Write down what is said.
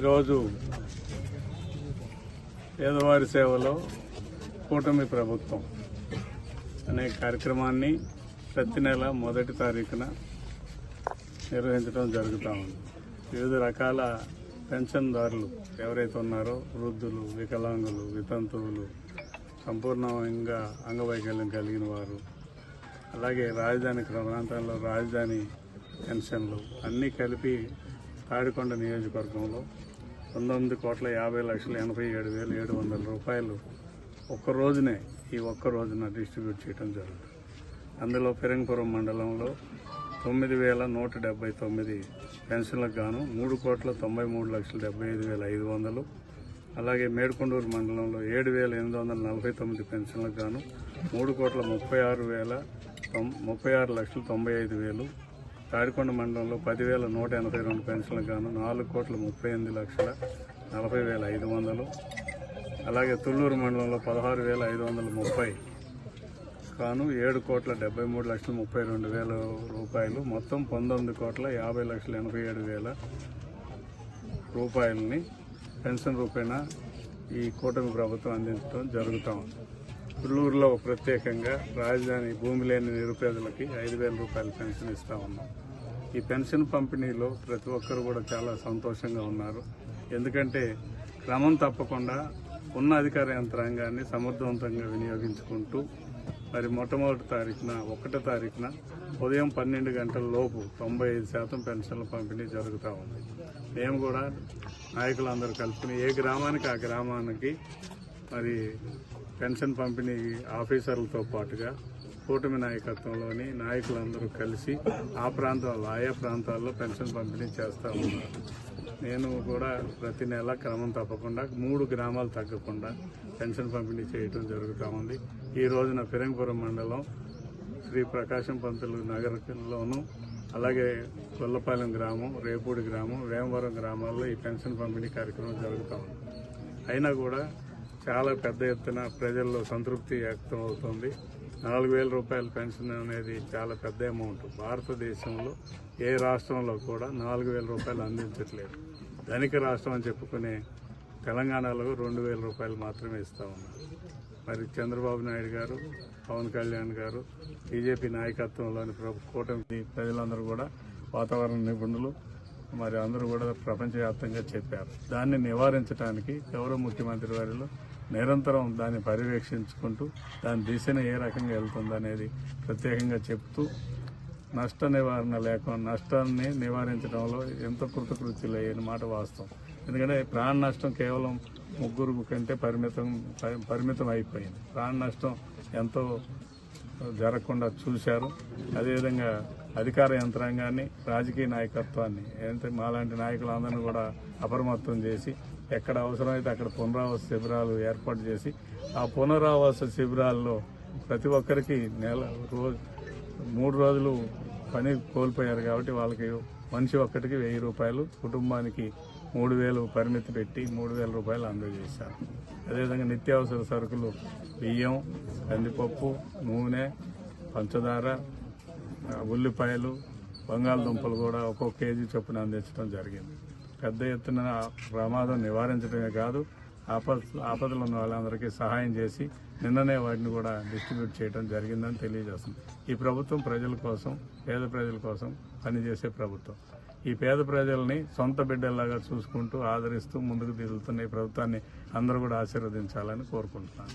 ఈరోజు పేదవారి సేవలో కూటమి ప్రభుత్వం అనే కార్యక్రమాన్ని ప్రతి నెల మొదటి తారీఖున నిర్వహించడం జరుగుతూ ఉంది. వివిధ రకాల పెన్షన్దారులు ఎవరైతే ఉన్నారో వృద్ధులు, వికలాంగులు, వితంతువులు, సంపూర్ణంగా అంగవైకల్యం కలిగిన వారు, అలాగే రాజధాని ప్రాంతాల్లో రాజధాని పెన్షన్లు అన్నీ కలిపి తాడికొండ నియోజకవర్గంలో 19,50,87,700 రూపాయలు ఒక్క రోజున డిస్ట్రిబ్యూట్ చేయడం జరుగుతుంది. అందులో ఫిరంగిపురం మండలంలో 9,179 పెన్షన్లకు గాను 3,93,75,500, అలాగే మేడ్కొండూరు మండలంలో 7,849 పెన్షన్లకు గాను 3,36,95,000, తాడికొండ మండలంలో 10,182 పెన్షన్లకు గాను 4,38,40,500, అలాగే తుళ్ళూరు మండలంలో 16,530 కాను 7,73,32,000 రూపాయలు, మొత్తం 19,50,87,000 రూపాయలని పెన్షన్ రూపేణా ఈ కూటమి ప్రభుత్వం అందించడం జరుగుతూ ఉంది. తుళ్ళూరులో ప్రత్యేకంగా రాజధాని భూమి లేని నిరుపేదలకి 5,000 రూపాయల పెన్షన్ ఇస్తూ ఉన్నాం. ఈ పెన్షన్ పంపిణీలో ప్రతి ఒక్కరు కూడా చాలా సంతోషంగా ఉన్నారు. ఎందుకంటే క్రమం తప్పకుండా ఉన్న అధికార యంత్రాంగాన్ని సమర్థవంతంగా వినియోగించుకుంటూ మరి మొట్టమొదటి తారీఖున 1వ తారీఖున ఉదయం 12 గంటల లోపు 95% పెన్షన్ల పంపిణీ జరుగుతూ ఉంది. మేము కూడా నాయకులందరూ కలుపుకుని ఏ గ్రామానికి ఆ గ్రామానికి మరి పెన్షన్ పంపిణీ ఆఫీసర్లతో పాటుగా కూటమి నాయకత్వంలోని నాయకులందరూ కలిసి ఆయా ప్రాంతాల్లో పెన్షన్ పంపిణీ చేస్తూ ఉన్నారు. నేను కూడా ప్రతి నెల క్రమం తప్పకుండా 3 గ్రామాలు తగ్గకుండా పెన్షన్ పంపిణీ చేయడం జరుగుతూ ఉంది. ఈ రోజున ఫిరంగిపురం మండలం శ్రీ ప్రకాశం పంతులు నగరంలోను, అలాగే కొల్లపాలెం గ్రామం, రేపూడి గ్రామం, వేమవరం గ్రామాల్లో ఈ పెన్షన్ పంపిణీ కార్యక్రమం జరుగుతూ ఉంది. అయినా కూడా చాలా పెద్ద ఎత్తున ప్రజల్లో సంతృప్తి వ్యక్తం అవుతుంది. 4,000 రూపాయల పెన్షన్ అనేది చాలా పెద్ద అమౌంట్. భారతదేశంలో ఏ రాష్ట్రంలో కూడా 4,000 రూపాయలు అందించట్లేదు. ధనిక రాష్ట్రం అని చెప్పుకునే తెలంగాణలో 2,000 రూపాయలు మాత్రమే ఇస్తూ ఉన్నారు. మరి చంద్రబాబు నాయుడు గారు, పవన్ కళ్యాణ్ గారు, బీజేపీ నాయకత్వంలోని కూటమి ప్రజలందరూ కూడా, వాతావరణ నిపుణులు మరి అందరూ కూడా ప్రపంచవ్యాప్తంగా చెప్పారు. దాన్ని నివారించడానికి గౌరవ ముఖ్యమంత్రి వారిలో నిరంతరం దాన్ని పర్యవేక్షించుకుంటూ దాని దిశను ఏ రకంగా వెళ్తుందనేది ప్రత్యేకంగా చెప్తూ నష్ట నివారణ నష్టాన్ని నివారించడంలో ఎంతో కృతకృత్యులు అయ్యే మాట వాస్తవం. ఎందుకంటే ప్రాణ నష్టం కేవలం 3 కంటే పరిమితం అయిపోయింది. ప్రాణ నష్టం ఎంతో జరగకుండా చూశారు. అదేవిధంగా అధికార యంత్రాంగాన్ని, రాజకీయ నాయకత్వాన్ని మాలాంటి నాయకులందరినీ కూడా అప్రమత్తం చేసి ఎక్కడ అవసరమైతే అక్కడ పునరావాస శిబిరాలు ఏర్పాటు చేసి ఆ పునరావాస శిబిరాల్లో ప్రతి ఒక్కరికి 3 రోజులు పని కోల్పోయారు కాబట్టి వాళ్ళకి మనిషి ఒక్కటికి 1,000 రూపాయలు, కుటుంబానికి 3,000 పరిమితి పెట్టి 3,000 రూపాయలు అందజేశారు. అదేవిధంగా నిత్యావసర సరుకులు బియ్యం, కందిపప్పు, నూనె, పంచదార, ఉల్లిపాయలు, బంగాళదుంపలు కూడా ఒక్కొక్క కేజీ చొప్పున అందించడం జరిగింది. పెద్ద ఎత్తున ప్రమాదం నివారించడమే కాదు, ఆపదలు ఉన్న వాళ్ళందరికీ సహాయం చేసి నిన్ననే వాటిని కూడా డిస్ట్రిబ్యూట్ చేయడం జరిగిందని తెలియజేస్తుంది. ఈ ప్రభుత్వం ప్రజల కోసం, పేద ప్రజల కోసం పనిచేసే ప్రభుత్వం. ఈ పేద ప్రజల్ని సొంత బిడ్డల్లాగా చూసుకుంటూ ఆదరిస్తూ ముందుకు దిగుతున్న ఈ ప్రభుత్వాన్ని అందరూ కూడా ఆశీర్వదించాలని కోరుకుంటున్నాను.